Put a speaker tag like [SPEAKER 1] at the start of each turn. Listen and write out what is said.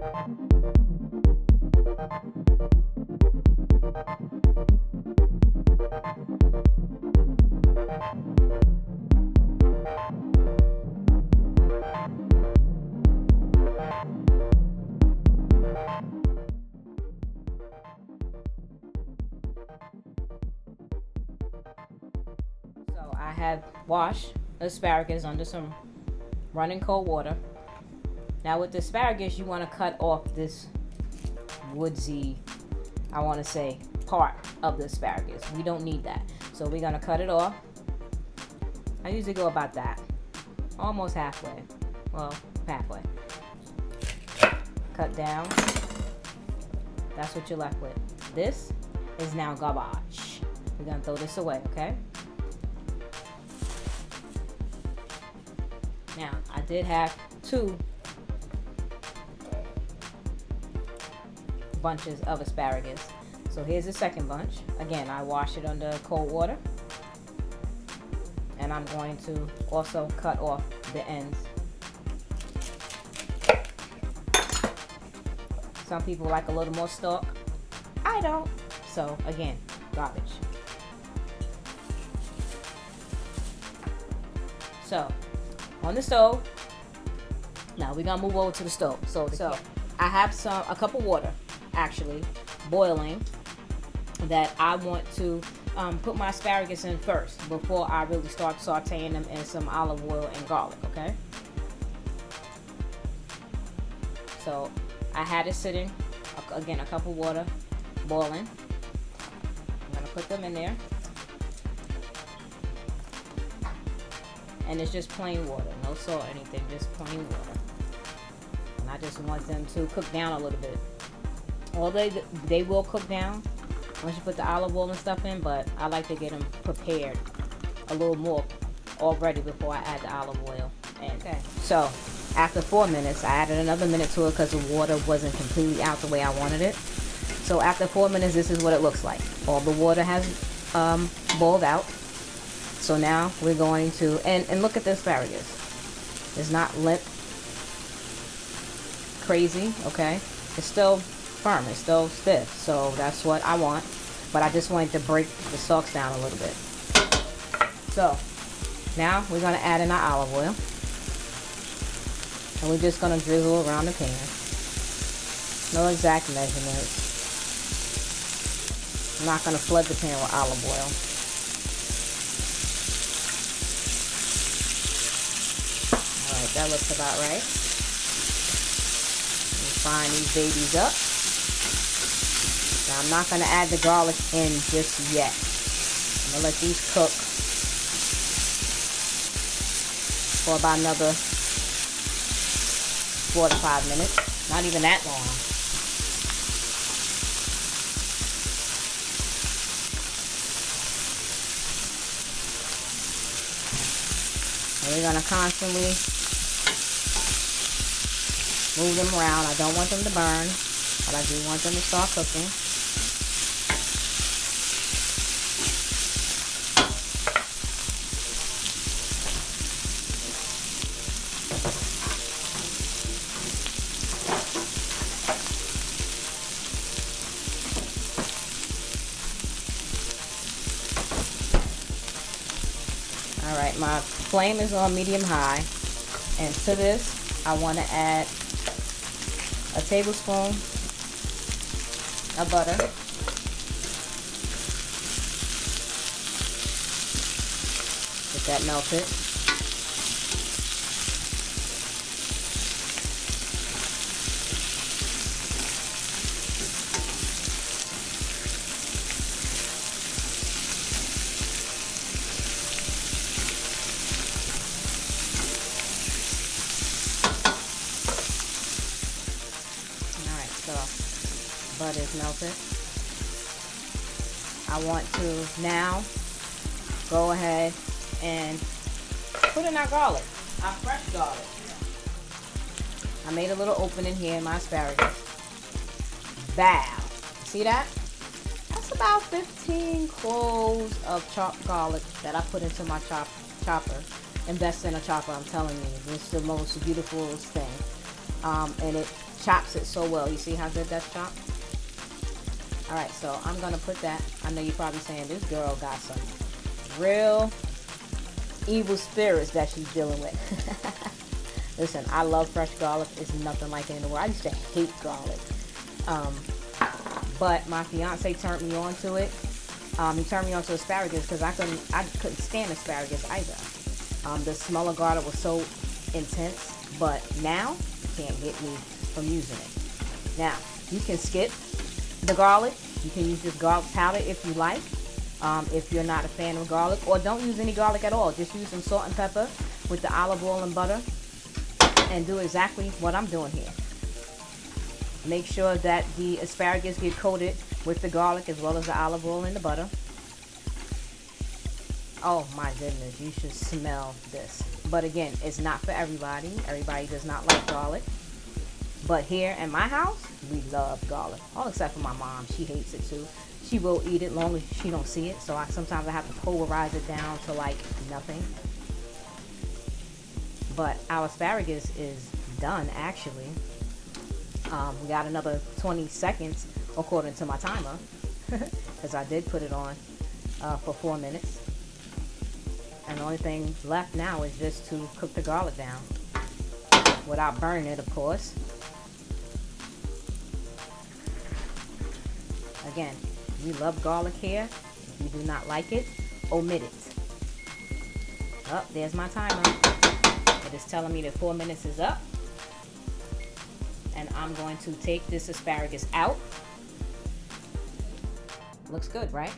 [SPEAKER 1] So I have washed asparagus under some running cold water. Now with the asparagus, you want to cut off this woodsy, I want to say, part of the asparagus. We don't need that. So we're going to cut it off. I usually go about that. Almost halfway. Well, halfway. Cut down. That's what you're left with. This is now garbage. We're going to throw this away, okay? Now, I did have 2 bunches of asparagus. So here's the second bunch. Again, I wash it under cold water. And I'm going to also cut off the ends. Some people like a little more stalk. I don't. So again, garbage. So on the stove. Now we're gonna move over to the stove. So I have a cup of water actually boiling that I want to put my asparagus in first before I really start sauteing them in some olive oil and garlic, okay? So I had it sitting, again, a cup of water boiling. I'm gonna put them in there. And it's just plain water, no salt or anything, just plain water. And I just want them to cook down a little bit. Well, they will cook down once you put the olive oil and stuff in, but I like to get them prepared a little more already before I add the olive oil. Okay. So after 4 minutes, I added another minute to it because the water wasn't completely out the way I wanted it. So after 4 minutes, this is what it looks like. All the water has boiled out. So now we're going to, and look at the asparagus. It's not limp, crazy, okay? It's still firm, it's still stiff. So that's what I want. But I just wanted to break the stalks down a little bit. So now we're gonna add in our olive oil. And we're just gonna drizzle around the pan. No exact measurements. I'm not gonna flood the pan with olive oil. Alright, that looks about right. Frying these babies up. Now I'm not going to add the garlic in just yet. I'm going to let these cook for about another 4 to 5 minutes. Not even that long. And we're going to constantly move them around. I don't want them to burn, but I do want them to start cooking. Alright, my flame is on medium high, and to this I want to add a tablespoon of butter, get that melted. Butter is melted. I want to now go ahead and put in our garlic, our fresh garlic. I made a little opening here in my asparagus. Bow. See that? That's about 15 cloves of chopped garlic that I put into my chopper. Invest in a chopper, I'm telling you. It's the most beautiful thing. and it chops it so well. You see how good that's chopped? All right, so I'm gonna put that. I know you're probably saying this girl got some real evil spirits that she's dealing with. Listen, I love fresh garlic. It's nothing like it in the world. I used to hate garlic, but my fiance turned me on to it. He turned me on to asparagus because I couldn't stand asparagus either. The smell of garlic was so intense, but now you can't get me from using it. Now you can skip the garlic. You can use this garlic powder if you like. If you're not a fan of garlic, or don't use any garlic at all. Just use some salt and pepper with the olive oil and butter, and do exactly what I'm doing here. Make sure that the asparagus get coated with the garlic as well as the olive oil and the butter. Oh my goodness, you should smell this. But again, it's not for everybody. Everybody does not like garlic. But here in my house, we love garlic. All except for my mom. She hates it too. She will eat it long as she don't see it. So sometimes I have to pulverize it down to like nothing. But our asparagus is done actually. We got another 20 seconds according to my timer. Because I did put it on for 4 minutes. And the only thing left now is just to cook the garlic down. Without burning it, of course. Again, we love garlic here. If you do not like it, omit it. Oh, there's my timer. It is telling me that 4 minutes is up. And I'm going to take this asparagus out. Looks good, right?